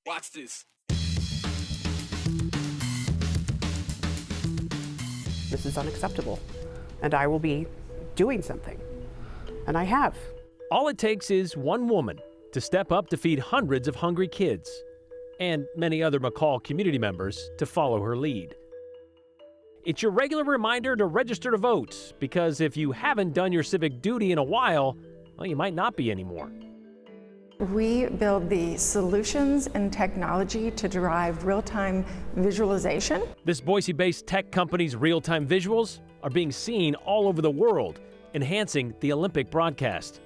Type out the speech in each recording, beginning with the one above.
Watch this. This is unacceptable, and I will be doing something, and I have. All it takes is one woman to step up to feed hundreds of hungry kids, and many other McCall community members to follow her lead. It's your regular reminder to register to vote, because if you haven't done your civic duty in a while, well, you might not be anymore. We build the solutions and technology to derive real-time visualization. This Boise-based tech company's real-time visuals are being seen all over the world, enhancing the Olympic broadcast.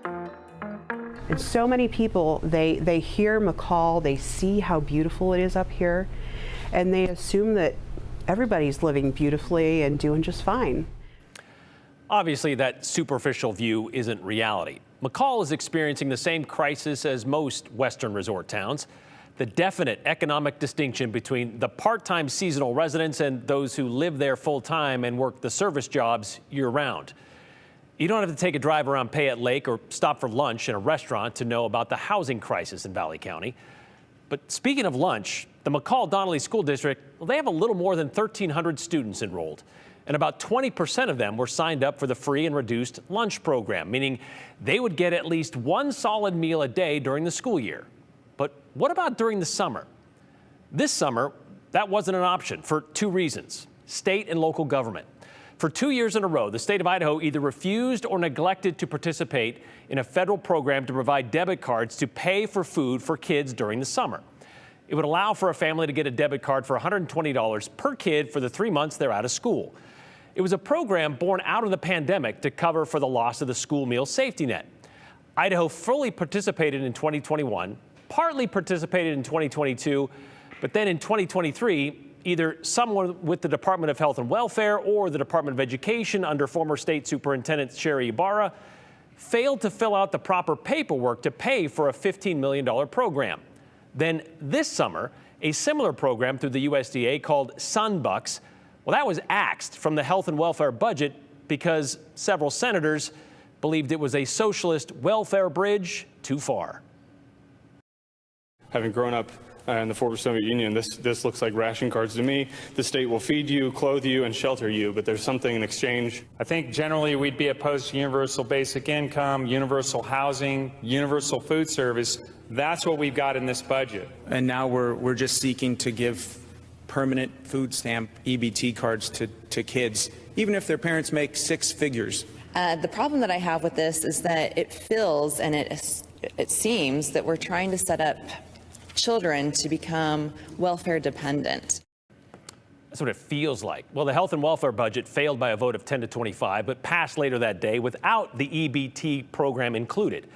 And so many people, they hear McCall, they see how beautiful it is up here, and they assume that everybody's living beautifully and doing just fine. Obviously, that superficial view isn't reality. McCall is experiencing the same crisis as most Western resort towns, the definite economic distinction between the part-time seasonal residents and those who live there full-time and work the service jobs year-round. You don't have to take a drive around Payette Lake or stop for lunch in a restaurant to know about the housing crisis in Valley County. But speaking of lunch, the McCall-Donnelly School District, well, they have a little more than 1,300 students enrolled. And about 20% of them were signed up for the free and reduced lunch program, meaning they would get at least one solid meal a day during the school year. But what about during the summer? This summer, that wasn't an option for two reasons: state and local government. For 2 years in a row, the state of Idaho either refused or neglected to participate in a federal program to provide debit cards to pay for food for kids during the summer. It would allow for a family to get a debit card for $120 per kid for the 3 months they're out of school. It was a program born out of the pandemic to cover for the loss of the school meal safety net. Idaho fully participated in 2021, partly participated in 2022, but then in 2023, either someone with the Department of Health and Welfare or the Department of Education under former State Superintendent Sherry Ibarra failed to fill out the proper paperwork to pay for a $15 million program. Then this summer, a similar program through the USDA called Sunbucks, well, that was axed from the health and welfare budget because several senators believed it was a socialist welfare bridge too far. Having grown up in the Fort Soviet Union, this looks like ration cards to me. The state will feed you, clothe you, and shelter you, but there's something in exchange. I think generally we'd be opposed to universal basic income, universal housing, universal food service. That's what we've got in this budget. And now we're just seeking to give permanent food stamp EBT cards to kids, even if their parents make six figures. The problem that I have with this is that it feels and it seems that we're trying to set up children to become welfare dependent. That's what it feels like. Well, the health and welfare budget failed by a vote of 10 to 25, but passed later that day without the EBT program included.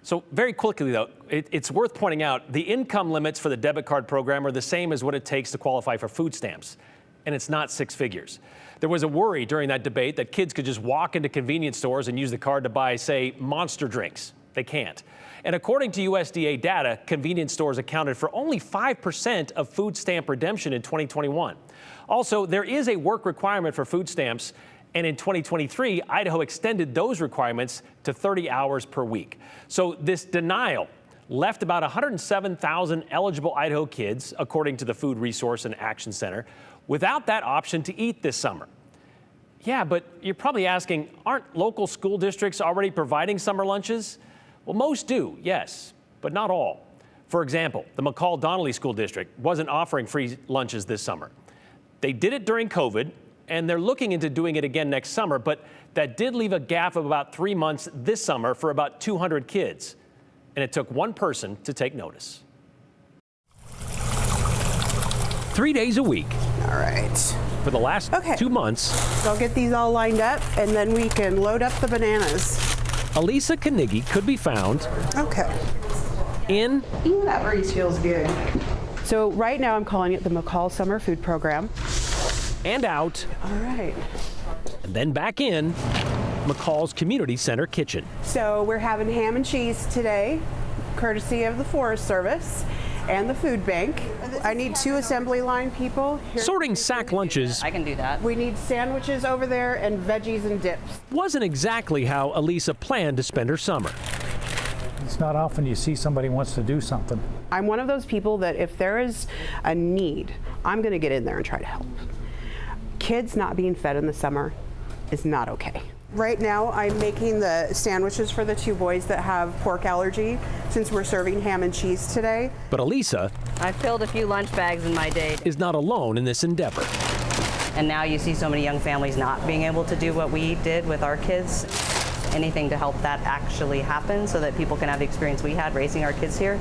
So very quickly, though, it's worth pointing out the income limits for the debit card program are the same as what it takes to qualify for food stamps, and it's not six figures. There was a worry during that debate that kids could just walk into convenience stores and use the card to buy, say, Monster drinks. They can't. And according to USDA data, convenience stores accounted for only 5% of food stamp redemption in 2021. Also, there is a work requirement for food stamps, and in 2023, Idaho extended those requirements to 30 hours per week. So this denial left about 107,000 eligible Idaho kids, according to the Food Resource and Action Center, without that option to eat this summer. Yeah, but you're probably asking, aren't local school districts already providing summer lunches? Well, most do, yes, but not all. For example, the McCall-Donnelly School District wasn't offering free lunches this summer. They did it during COVID, and they're looking into doing it again next summer, but that did leave a gap of about 3 months this summer for about 200 kids. And it took one person to take notice. 3 days a week. All right. For the last 2 months. So I'll get these all lined up, and then we can load up the bananas. Elisa Carnegie could be found. Okay. In. That breeze feels good. So right now I'm calling it the McCall Summer Food Program. And out. All right. And then back in McCall's Community Center kitchen. So we're having ham and cheese today, courtesy of the Forest Service and the food bank. I need 2 assembly line people. Sorting sack lunches. I can do that. We need sandwiches over there and veggies and dips. Wasn't exactly how Elisa planned to spend her summer. It's not often you see somebody wants to do something. I'm one of those people that if there is a need, I'm going to get in there and try to help. Kids not being fed in the summer is not okay. Right now, I'm making the sandwiches for the 2 boys that have pork allergy, since we're serving ham and cheese today. But Elisa, I filled a few lunch bags in my day, is not alone in this endeavor. and now you see so many young families not being able to do what we did with our kids. Anything to help that actually happen so that people can have the experience we had raising our kids here,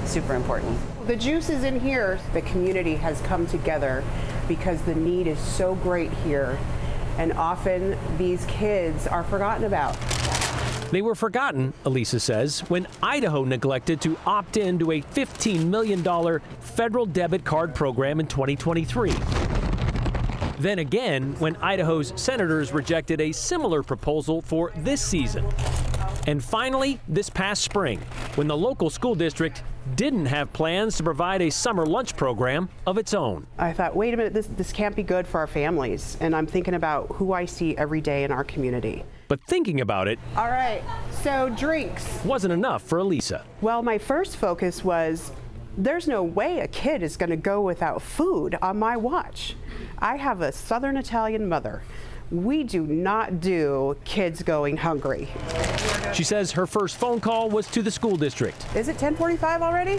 super important. The juice is in here. The community has come together because the need is so great here, and often these kids are forgotten about. They were forgotten, Elisa says, when Idaho neglected to opt into a $15 million federal debit card program in 2023. Then again, when Idaho's senators rejected a similar proposal for this season. And finally, this past spring, when the local school district didn't have plans to provide a summer lunch program of its own. I thought, wait a minute, this can't be good for our families. And I'm thinking about who I see every day in our community. But thinking about it, all right, so drinks wasn't enough for Elisa. Well, my first focus was, there's no way a kid is going to go without food on my watch. I have a Southern Italian mother. We do not do kids going hungry. She says her first phone call was to the school district. Is it 10:45 already?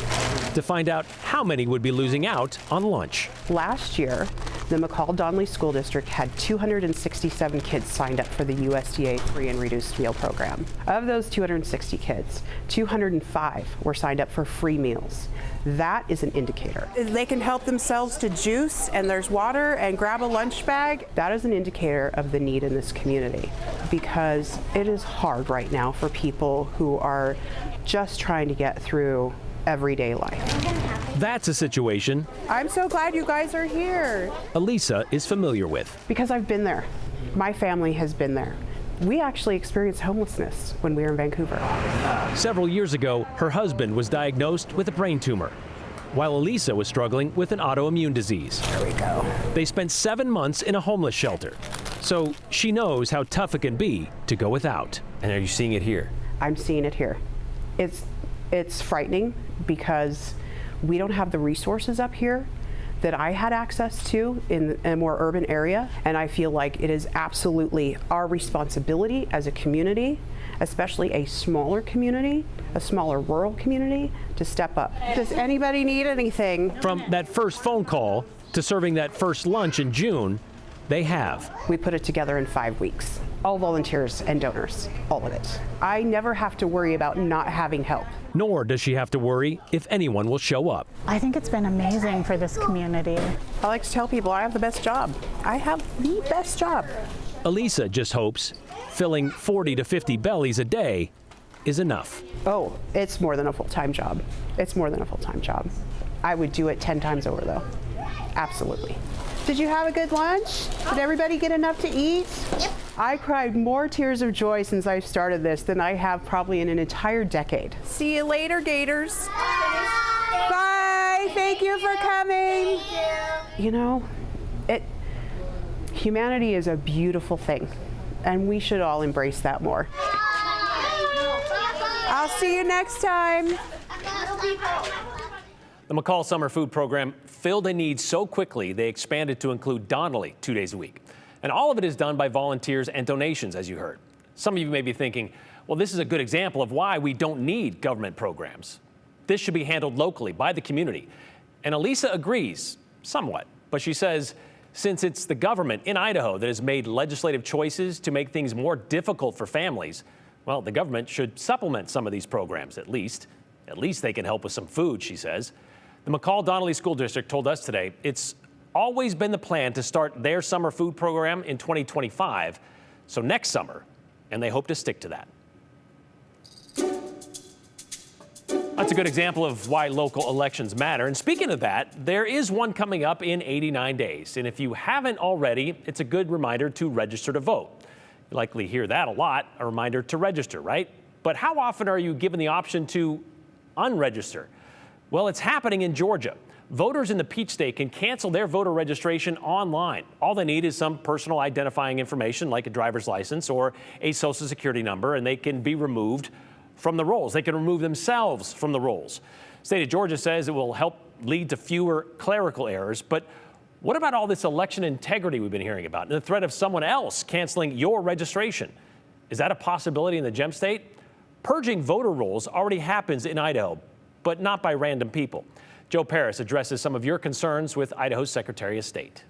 To find out how many would be losing out on lunch. Last year, the McCall-Donley School District had 267 kids signed up for the USDA free and reduced meal program. Of those 260 kids, 205 were signed up for free meals. That is an indicator. They can help themselves to juice, and there's water, and grab a lunch bag. That is an indicator of the need in this community, because it is hard right now for people who are just trying to get through everyday life. That's a situation I'm so glad you guys are here. Elisa is familiar with. Because I've been there. My family has been there. We actually experienced homelessness when we were in Vancouver. Several years ago, her husband was diagnosed with a brain tumor, while Elisa was struggling with an autoimmune disease. There we go. They spent 7 months in a homeless shelter, so she knows how tough it can be to go without. And are you seeing it here? I'm seeing it here. It's frightening because we don't have the resources up here that I had access to in a more urban area, and I feel like it is absolutely our responsibility as a community, especially a smaller community, a smaller rural community, to step up. Does anybody need anything? From that first phone call to serving that first lunch in June, they have. We put it together in 5 weeks. All volunteers and donors, all of it. I never have to worry about not having help. Nor does she have to worry if anyone will show up. I think it's been amazing for this community. I like to tell people I have the best job. I have the best job. Elisa just hopes filling 40 to 50 bellies a day is enough. Oh, it's more than a full-time job. It's more than a full-time job. I would do it 10 times over, though. Absolutely. Did you have a good lunch? Did everybody get enough to eat? Yep. I cried more tears of joy since I started this than I have probably in an entire decade. See you later, Gators. Bye. Bye. Thank you for coming. Thank you. You know, humanity is a beautiful thing, and we should all embrace that more. I'll see you next time. The McCall Summer Food Program filled a need so quickly they expanded to include Donnelly 2 days a week. And all of it is done by volunteers and donations, as you heard. Some of you may be thinking, well, this is a good example of why we don't need government programs. This should be handled locally by the community. And Elisa agrees, somewhat, but she says since it's the government in Idaho that has made legislative choices to make things more difficult for families, well, the government should supplement some of these programs at least. At least they can help with some food, she says. The McCall-Donley School District told us today it's always been the plan to start their summer food program in 2025, so next summer, and they hope to stick to that. That's a good example of why local elections matter. And speaking of that, there is one coming up in 89 days. And if you haven't already, it's a good reminder to register to vote. You likely hear that a lot, a reminder to register, right? But how often are you given the option to unregister? Well, it's happening in Georgia. Voters in the Peach State can cancel their voter registration online. All they need is some personal identifying information like a driver's license or a social security number, and they can be removed from the rolls. They can remove themselves from the rolls. The state of Georgia says it will help lead to fewer clerical errors. But what about all this election integrity we've been hearing about and the threat of someone else canceling your registration? Is that a possibility in the Gem State? Purging voter rolls already happens in Idaho, but not by random people. Joe Paris addresses some of your concerns with Idaho's Secretary of State.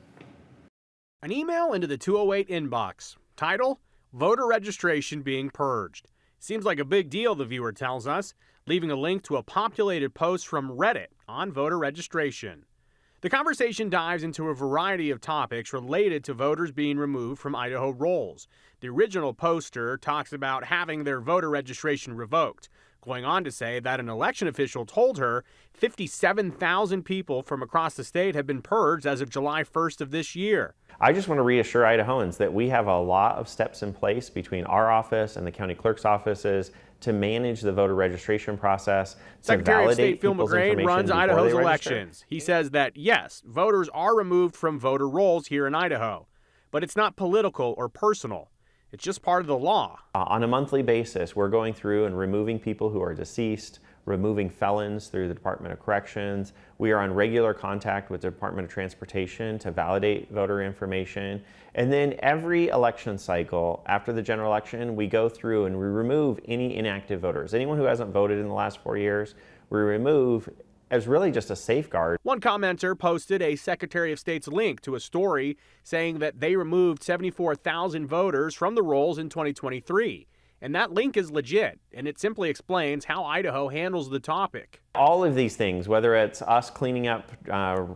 An email into the 208 inbox. Title, Voter Registration Being Purged. Seems like a big deal, the viewer tells us, leaving a link to a populated post from Reddit on voter registration. The conversation dives into a variety of topics related to voters being removed from Idaho rolls. The original poster talks about having their voter registration revoked, going on to say that an election official told her 57,000 people from across the state have been purged as of July 1st of this year. I just want to reassure Idahoans that we have a lot of steps in place between our office and the county clerk's offices to manage the voter registration process. Secretary of State Phil McCall runs Idaho's elections. He says that, yes, voters are removed from voter rolls here in Idaho, but it's not political or personal. It's just part of the law. On a monthly basis, we're going through and removing people who are deceased, removing felons through the Department of Corrections. We are on regular contact with the Department of Transportation to validate voter information. And then every election cycle, after the general election, we go through and we remove any inactive voters. Anyone who hasn't voted in the last 4 years, we remove as really just a safeguard. One commenter posted a Secretary of State's link to a story saying that they removed 74,000 voters from the rolls in 2023. And that link is legit, and it simply explains how Idaho handles the topic. All of these things, whether it's us cleaning up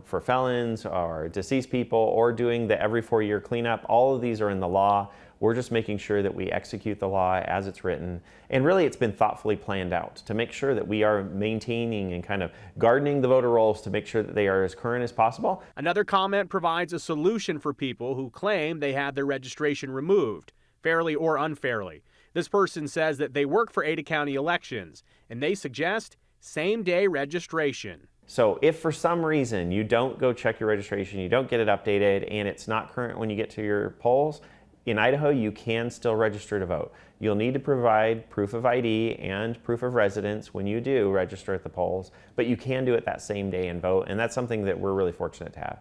for felons or deceased people or doing the every 4-year cleanup, all of these are in the law. We're just making sure that we execute the law as it's written. And really, it's been thoughtfully planned out to make sure that we are maintaining and kind of gardening the voter rolls to make sure that they are as current as possible. Another comment provides a solution for people who claim they had their registration removed, fairly or unfairly. This person says that they work for Ada County elections, and they suggest same-day registration. So if for some reason you don't go check your registration, you don't get it updated, and it's not current when you get to your polls, in Idaho, you can still register to vote. You'll need to provide proof of ID and proof of residence when you do register at the polls, but you can do it that same day and vote, and that's something that we're really fortunate to have.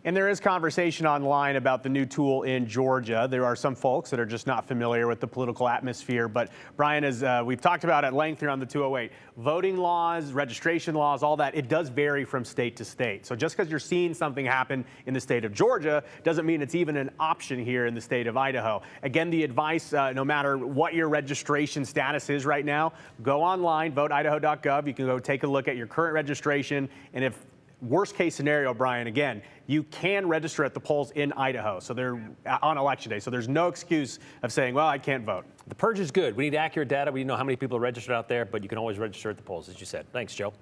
And there is conversation online about the new tool in Georgia. There are some folks that are just not familiar with the political atmosphere. But Brian, as we've talked about at length here on the 208, voting laws, registration laws, all that, it does vary from state to state. So just because you're seeing something happen in the state of Georgia doesn't mean it's even an option here in the state of Idaho. Again, the advice, no matter what your registration status is right now, go online, voteidaho.gov. You can go take a look at your current registration. And if worst case scenario, Brian, again, you can register at the polls in Idaho. So they're on election day. So there's no excuse of saying, well, I can't vote. The purge is good. We need accurate data. We need to know how many people are registered out there, but you can always register at the polls, as you said. Thanks, Joe.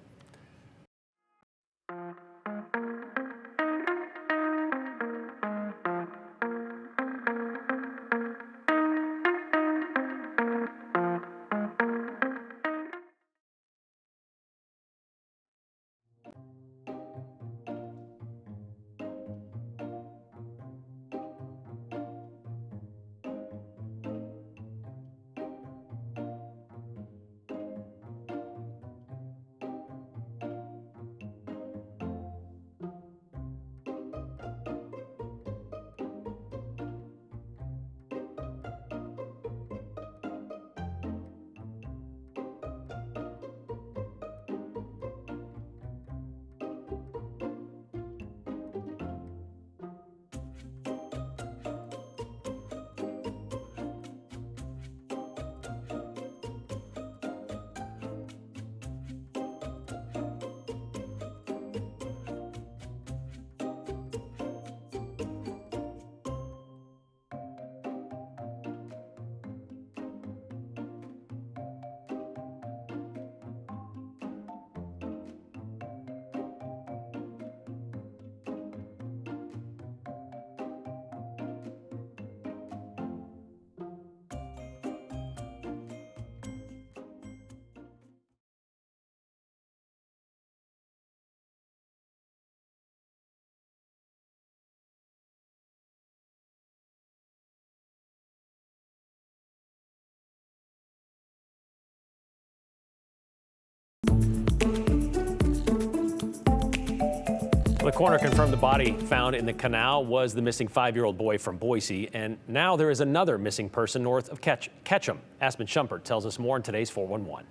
The coroner confirmed the body found in the canal was the missing 5-year-old boy from Boise, and now there is another missing person north of Ketchum. Aspen Shumpert tells us more in today's 411.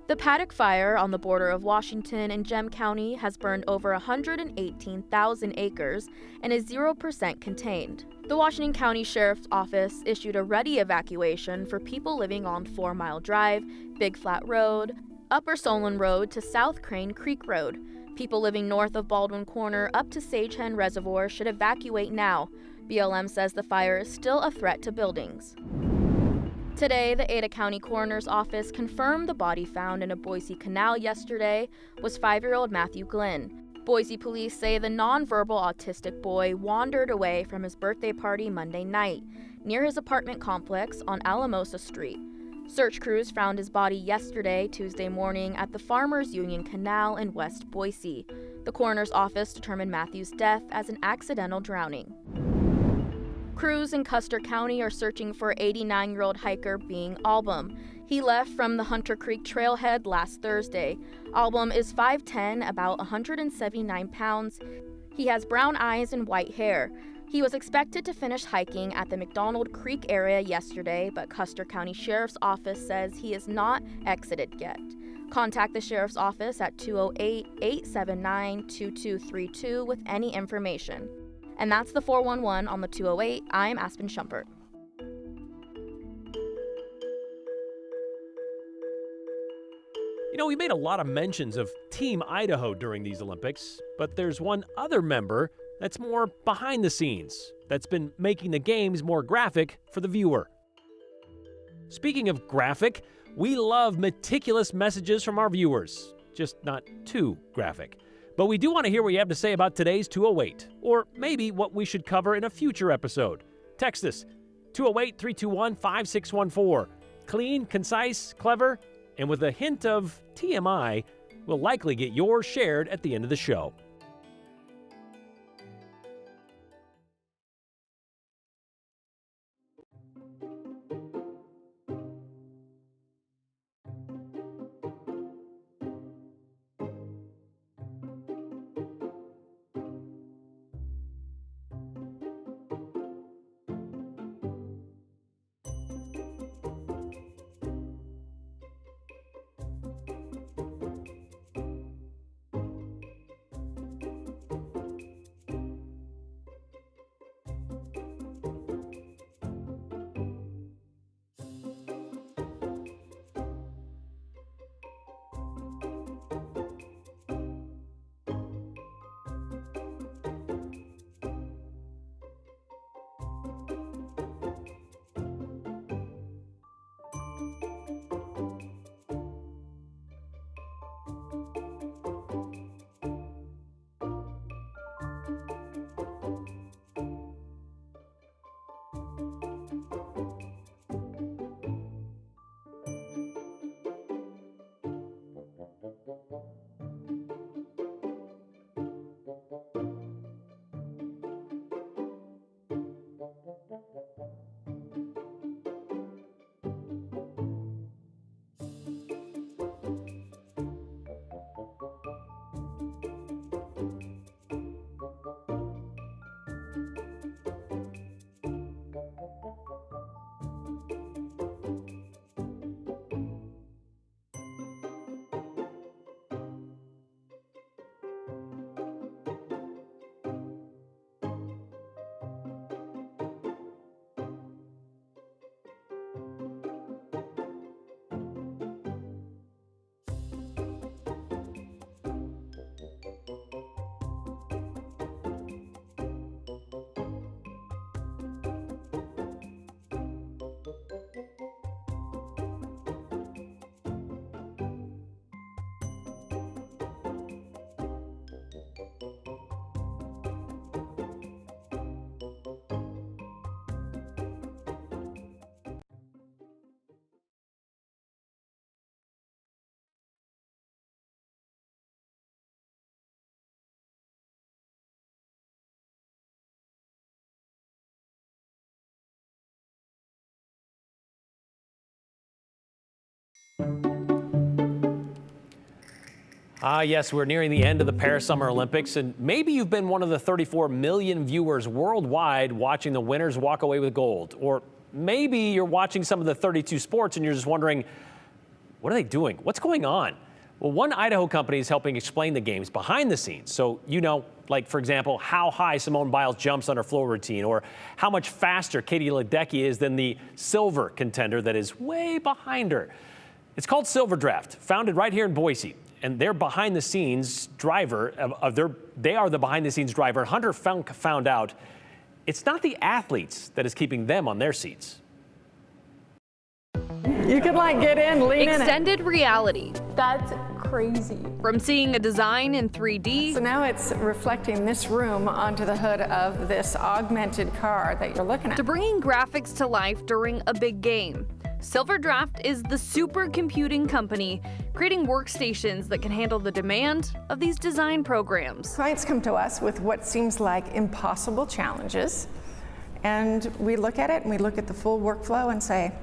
The Paddock Fire on the border of Washington and Gem County has burned over 118,000 acres and is 0% contained. The Washington County Sheriff's Office issued a ready evacuation for people living on 4 Mile Drive, Big Flat Road, Upper Solon Road to South Crane Creek Road. People living north of Baldwin Corner up to Sagehen Reservoir should evacuate now. BLM says the fire is still a threat to buildings. Today, the Ada County Coroner's Office confirmed the body found in a Boise canal yesterday was 5-year-old Matthew Glenn. Boise police say the nonverbal autistic boy wandered away from his birthday party Monday night near his apartment complex on Alamosa Street. Search crews found his body yesterday, Tuesday morning, at the Farmers Union Canal in West Boise. The coroner's office determined Matthew's death as an accidental drowning. Crews in Custer County are searching for 89-year-old hiker Bing Album. He left from the Hunter Creek trailhead last Thursday. Album is 5'10", about 179 pounds. He has brown eyes and white hair. He was expected to finish hiking at the McDonald Creek area yesterday, but Custer County Sheriff's Office says he is not exited yet. Contact the Sheriff's Office at 208-879-2232 with any information. And that's the 411 on the 208. I'm Aspen Shumpert. You know, we made a lot of mentions of Team Idaho during these Olympics, but there's one other member that's more behind the scenes, that's been making the games more graphic for the viewer. Speaking of graphic, we love meticulous messages from our viewers, just not too graphic. But we do want to hear what you have to say about today's 208, or maybe what we should cover in a future episode. Text us, 208-321-5614. Clean, concise, clever, and with a hint of TMI, we'll likely get yours shared at the end of the show. Yes, we're nearing the end of the Paris Summer Olympics, and maybe you've been one of the 34 million viewers worldwide watching the winners walk away with gold. Or maybe you're watching some of the 32 sports and you're just wondering, what are they doing? What's going on? Well, one Idaho company is helping explain the games behind the scenes. So, you know, like, for example, how high Simone Biles jumps on her floor routine, or how much faster Katie Ledecky is than the silver contender that is way behind her. It's called Siverdraft, founded right here in Boise. And they're behind-the-scenes driver they are the behind-the-scenes driver. And Hunter found out it's not the athletes that is keeping them on their seats. You could like get in, lean in. Extended reality. That's crazy. From seeing a design in 3D. So now it's reflecting this room onto the hood of this augmented car that you're looking at. To bringing graphics to life during a big game. Siverdraft is the supercomputing company creating workstations that can handle the demand of these design programs. Clients come to us with what seems like impossible challenges, and we look at it and we look at the full workflow and say,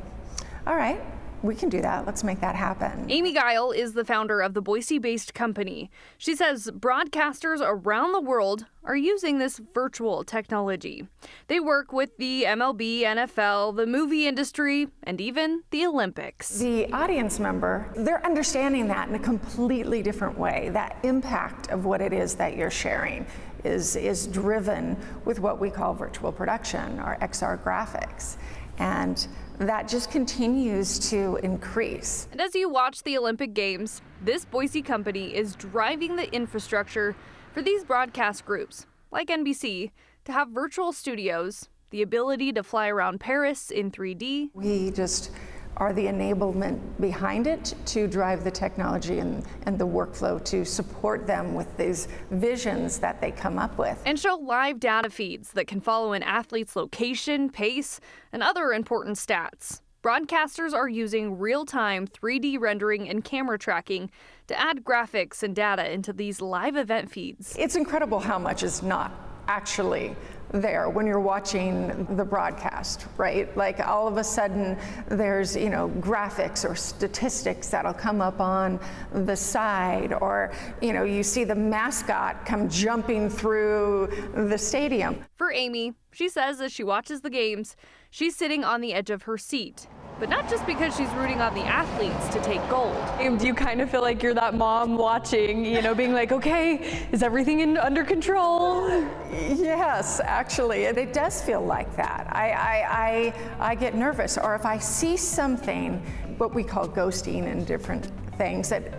all right, we can do that. Let's make that happen. Amy Guile is the founder of the Boise-based company. She says broadcasters around the world are using this virtual technology. They work with the MLB, NFL, the movie industry, and even the Olympics. The audience member, they're understanding that in a completely different way. That impact of what it is that you're sharing is driven with what we call virtual production or XR graphics. And that just continues to increase. And as you watch the Olympic Games, this Boise company is driving the infrastructure for these broadcast groups, like NBC, to have virtual studios, the ability to fly around Paris in 3D. We just are the enablement behind it to drive the technology and the workflow to support them with these visions that they come up with. And show live data feeds that can follow an athlete's location, pace, and other important stats. Broadcasters are using real-time 3D rendering and camera tracking to add graphics and data into these live event feeds. It's incredible how much is not actually there when you're watching the broadcast, right? Like all of a sudden there's, you know, graphics or statistics that'll come up on the side, or, you know, you see the mascot come jumping through the stadium. For Amy, she says as she watches the games, she's sitting on the edge of her seat. But not just because she's rooting on the athletes to take gold. Do you kind of feel like you're that mom watching, you know, being like, okay, is everything under control? Yes, actually, it does feel like that. I get nervous, or if I see something, what we call ghosting and different things that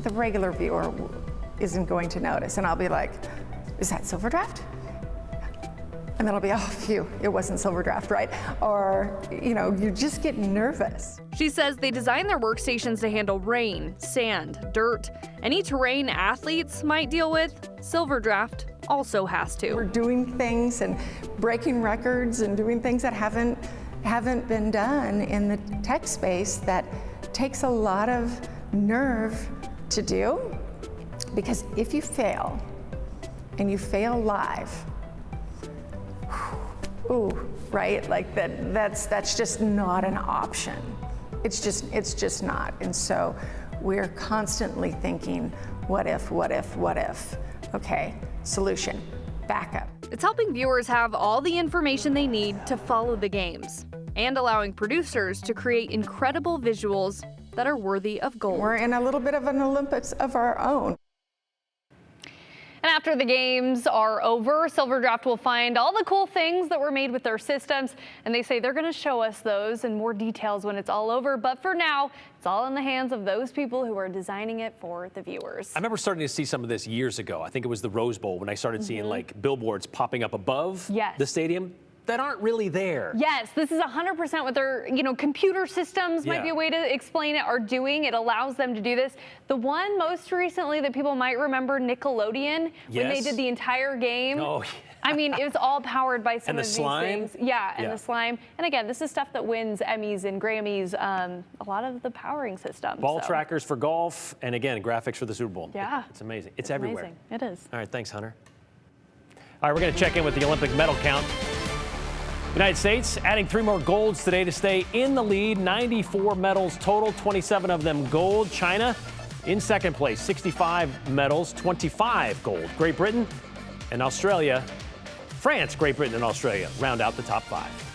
the regular viewer isn't going to notice, and I'll be like, is that Siverdraft? And then I'll be, oh, phew, it wasn't Siverdraft, right? Or, you know, you just get nervous. She says they design their workstations to handle rain, sand, dirt, any terrain athletes might deal with. Siverdraft also has to. We're doing things and breaking records and doing things that haven't been done in the tech space that takes a lot of nerve to do. Because if you fail, and you fail live, ooh, right? Like that's just not an option. It's just not. And so we're constantly thinking, what if, what if, what if? Okay, solution, backup. It's helping viewers have all the information they need to follow the games, and allowing producers to create incredible visuals that are worthy of gold. We're in a little bit of an Olympics of our own. And after the games are over, Siverdraft will find all the cool things that were made with their systems, and they say they're going to show us those in more details when it's all over. But for now, it's all in the hands of those people who are designing it for the viewers. I remember starting to see some of this years ago. I think it was the Rose Bowl when I started seeing like billboards popping up above the stadium that aren't really there. Yes, this is 100% what their, you know, computer systems might be a way to explain it, are doing. It allows them to do this. The one most recently that people might remember, Nickelodeon, when they did the entire game. Oh, yeah. I mean, it was all powered by some and of the these slime? things. Yeah, and the slime. And again, this is stuff that wins Emmys and Grammys, a lot of the powering systems. Ball trackers for golf, and again, graphics for the Super Bowl. Yeah. It's amazing. It's everywhere. Amazing. It is. All right, thanks, Hunter. All right, we're going to check in with the Olympic medal count. United States adding 3 more golds today to stay in the lead. 94 medals total, 27 of them gold. China In second place, 65 medals, 25 gold. Great Britain and Australia, France, Great Britain, and Australia round out the top 5.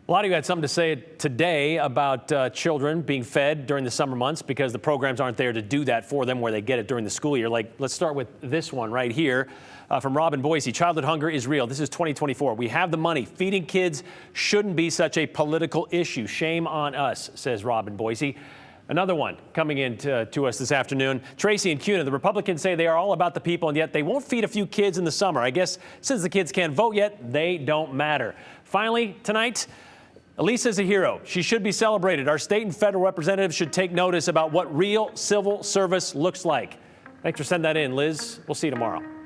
A lot of you had something to say today about children being fed during the summer months because the programs aren't there to do that for them where they get it during the school year. Like, let's start with this one right here from Rob in Boise. Childhood hunger is real. This is 2024. We have the money. Feeding kids shouldn't be such a political issue. Shame on us, says Rob in Boise. Another one coming in to us this afternoon. Tracy and Cuna, the Republicans say they are all about the people, and yet they won't feed a few kids in the summer. I guess since the kids can't vote yet, they don't matter. Finally, tonight, Elisa is a hero. She should be celebrated. Our state and federal representatives should take notice about what real civil service looks like. Thanks for sending that in, Liz. We'll see you tomorrow.